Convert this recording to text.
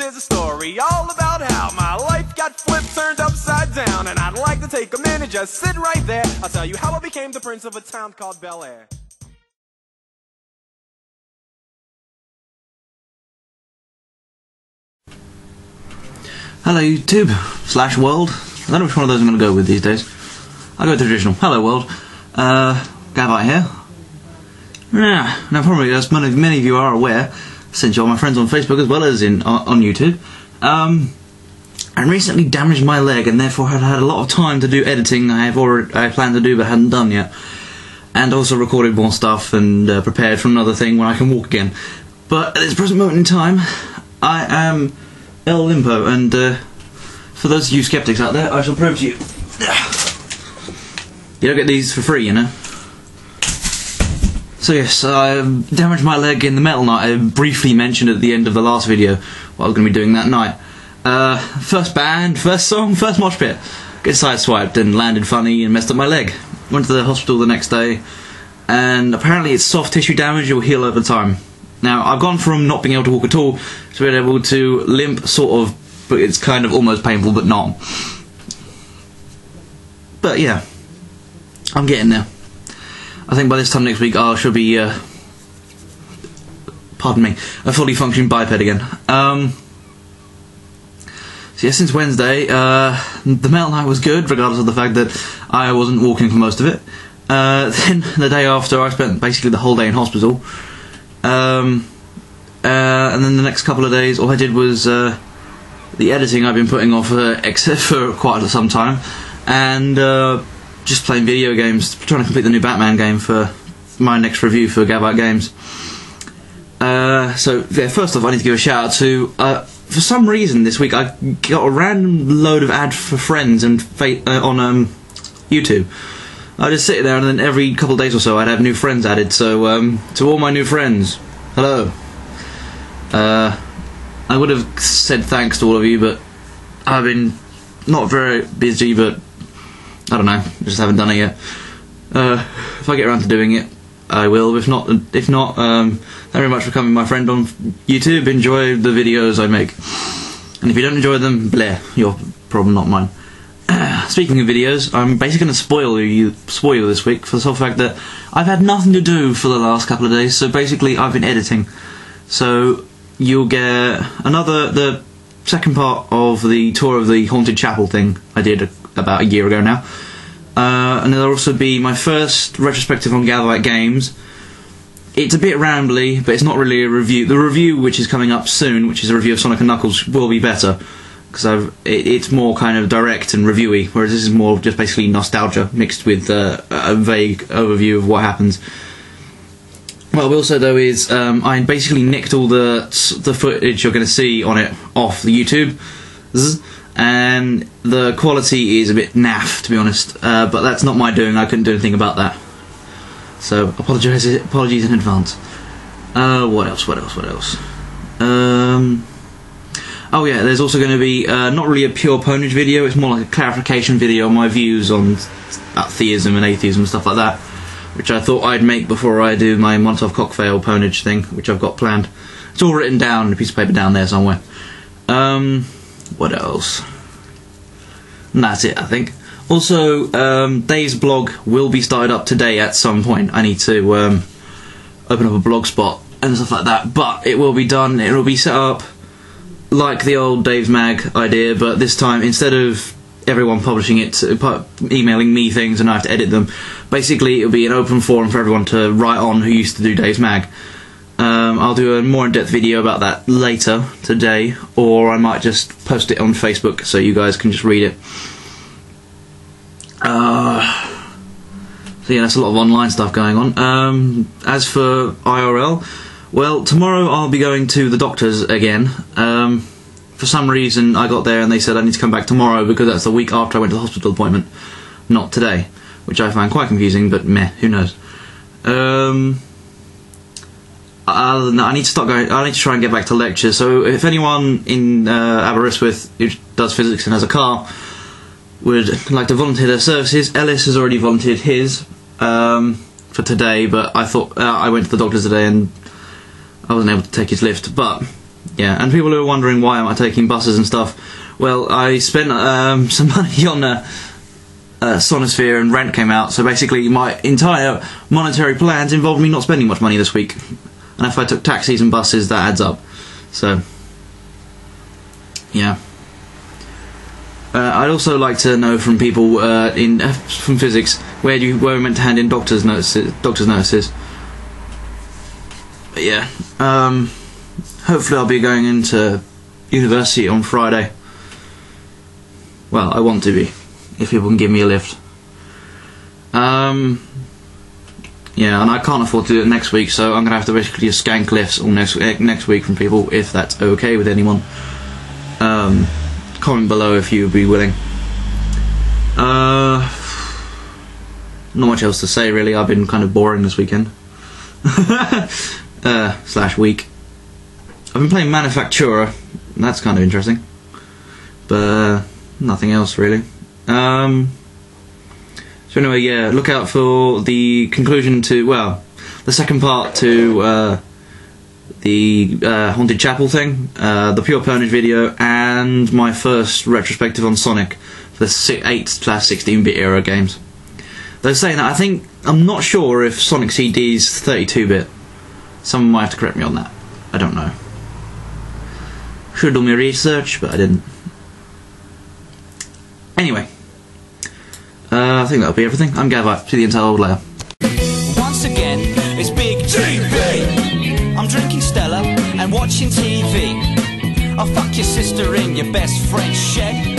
is a story all about how my life got flipped, turned upside down. And I'd like to take a minute, just sit right there. I'll tell you how I became the prince of a town called Bel Air. Hello YouTube / world. I don't know which one of those I'm going to go with these days. I'll go with the traditional. Hello world. Gavite here. Yeah, now probably as many of you are aware, since you're my friends on Facebook as well as on YouTube, I recently damaged my leg and therefore had a lot of time to do editing I planned to do but hadn't done yet. And also recorded more stuff and prepared for another thing when I can walk again. But at this present moment in time, I am El Limpo, and for those of you skeptics out there, I shall prove to you. You don't get these for free, you know. So yes, I damaged my leg in the Metal Night. I briefly mentioned at the end of the last video what I was going to be doing that night. First band, first song, first mosh pit. Get sideswiped and landed funny and messed up my leg. Went to the hospital the next day, and apparently it's soft tissue damage. It will heal over time. Now, I've gone from not being able to walk at all to being able to limp, sort of, but it's kind of almost painful, but not. But yeah, I'm getting there. I think by this time next week I should be, pardon me, a fully functioning biped again. So yeah, since Wednesday, the Metal Night was good, regardless of the fact that I wasn't walking for most of it. Then, the day after, I spent basically the whole day in hospital. And then the next couple of days, all I did was the editing I've been putting off for quite some time, and just playing video games, trying to complete the new Batman game for my next review for Gavite Games. So yeah, first off, I need to give a shout out to for some reason this week I got a random load of ads for friends and on YouTube. I just sit there, and then every couple of days or so I'd have new friends added. So to all my new friends, hello. I would have said thanks to all of you, but I've been not very busy, but I don't know, just haven't done it yet. If I get around to doing it, I will. If not, thank you very much for becoming my friend on YouTube. Enjoy the videos I make, and if you don't enjoy them, bleh, your problem, not mine. Speaking of videos, I'm basically going to spoil you this week for the sole fact that I've had nothing to do for the last couple of days. So basically, I've been editing. So you'll get the second part of the tour of the Haunted Chapel thing I did about a year ago now. And there'll also be my first retrospective on Gavite Games. It's a bit rambly, but it's not really a review. The review, which is coming up soon, which is a review of Sonic & Knuckles, will be better, because it's more kind of direct and reviewy, whereas this is more just basically nostalgia mixed with a vague overview of what happens. What I will say though is I basically nicked all the footage you're going to see on it off the YouTube, and the quality is a bit naff, to be honest, but that's not my doing. I couldn't do anything about that, so apologies in advance. What else? Oh yeah, there's also going to be not really a pure Pwnage video. It's more like a clarification video on my views on theism and atheism and stuff like that, which I thought I'd make before I do my Montauk Cockfail Pwnage thing, which I've got planned. It's all written down on a piece of paper down there somewhere. What else? And that's it, I think. Also, Dave's blog will be started up today at some point. I need to open up a blog spot and stuff like that, but it will be done. It will be set up like the old Dave's Mag idea, but this time, instead of everyone publishing it, emailing me things and I have to edit them, basically it'll be an open forum for everyone to write on who used to do Dave's Mag. I'll do a more in-depth video about that later today, or I might just post it on Facebook so you guys can just read it. So yeah, that's a lot of online stuff going on. As for IRL, well, tomorrow I'll be going to the doctor's again. For some reason I got there and they said I need to come back tomorrow because that's the week after I went to the hospital appointment, not today, which I find quite confusing, but meh, who knows. Other than that, I need to try and get back to lectures, so if anyone in Aberystwyth who does physics and has a car would like to volunteer their services, Ellis has already volunteered his for today, but I thought I went to the doctor's today and I wasn't able to take his lift, but Yeah, and people who are wondering why am I taking buses and stuff, well, I spent some money on Sonosphere, and Rent came out, so basically my entire monetary plans involved me not spending much money this week. And if I took taxis and buses, that adds up. So, yeah. I'd also like to know from people from physics where we're meant to hand in doctor's notices. But yeah, hopefully I'll be going into university on Friday. Well, I want to be, if people can give me a lift. Yeah, and I can't afford to do it next week, so I'm gonna have to basically just scan cliffs all next week from people, if that's okay with anyone. Comment below if you would be willing. Not much else to say really. I've been kind of boring this weekend. Slash week. I've been playing Manufacturer. That's kind of interesting, but nothing else really. So anyway, yeah, look out for the conclusion to, well, the second part to the Haunted Chapel thing, the Pure Pwnage video, and my first retrospective on Sonic for the 8/16-bit era games. They're saying that I'm not sure if Sonic CD's 32-bit. Someone might have to correct me on that. I don't know. Should have done my research, but I didn't. Anyway, I think that'll be everything. I'm Gavite. See the entire old layer. Once again, it's Big TV. I'm drinking Stella and watching TV. I'll fuck your sister in your best friend's shed.